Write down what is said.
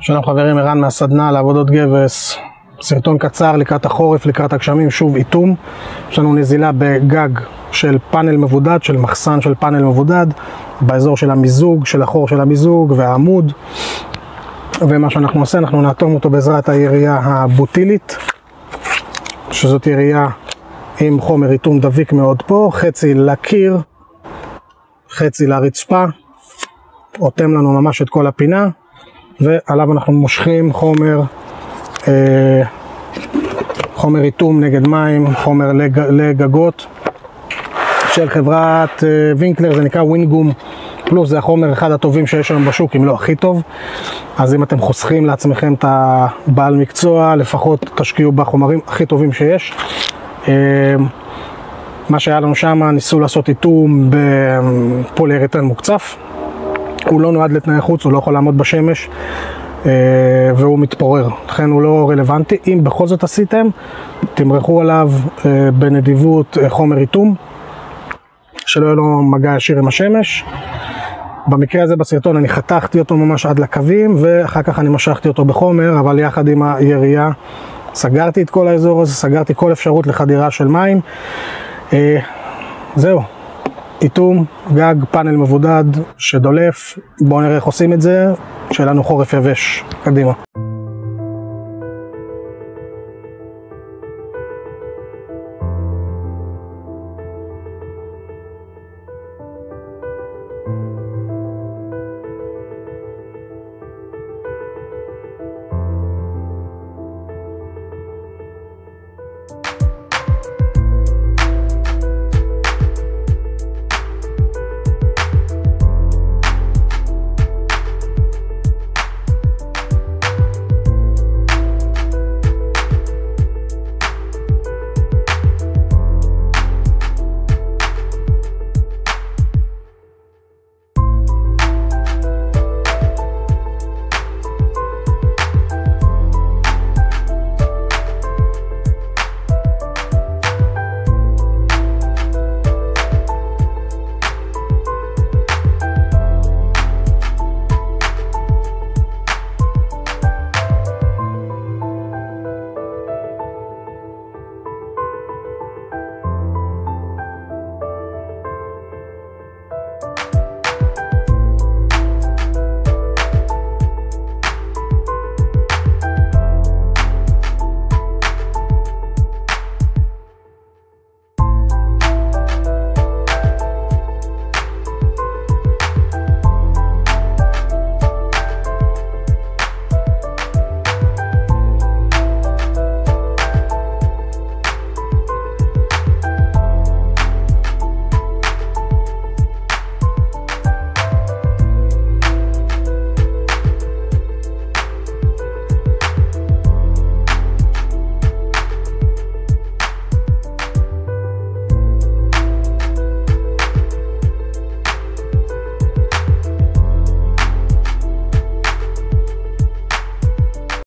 שלום חברים, ערן מהסדנה לעבודות גבס. סרטון קצר לקראת החורף, לקראת הגשמים, שוב איתום. יש לנו נזילה בגג של פאנל מבודד, של מחסן של פאנל מבודד, באזור של המיזוג, של החור של המיזוג והעמוד. ומה שאנחנו עושה, אנחנו נאטום אותו בעזרת הירייה הבוטילית, שזאת ירייה עם חומר איתום דביק מאוד פה, חצי לקיר, חצי לרצפה, אוטם לנו ממש את כל הפינה, ועליו אנחנו מושכים חומר איתום נגד מים, חומר לגגות של חברת וינקלר, זה נקרא ווינגום פלוס, זה החומר אחד הטובים שיש היום בשוק, אם לא הכי טוב. אז אם אתם חוסכים לעצמכם את הבעל מקצוע, לפחות תשקיעו בחומרים הכי טובים שיש. מה שהיה לנו שם, ניסו לעשות איתום בפוליארתן מוקצף. הוא לא נועד לתנאי חוץ, הוא לא יכול לעמוד בשמש, והוא מתפורר, לכן הוא לא רלוונטי. אם בכל זאת עשיתם, תמרחו עליו בנדיבות חומר איתום, שלא יהיה לו מגע ישיר עם השמש. במקרה הזה בסרטון אני חתכתי אותו ממש עד לקווים, ואחר כך אני משכתי אותו בחומר, אבל יחד עם הירייה סגרתי את כל האזור הזה, סגרתי כל אפשרות לחדירה של מים. זהו. איתום, גג, פאנל מבודד שדולף. בואו נראה איך עושים את זה, שיהיה לנו חורף יבש. קדימה.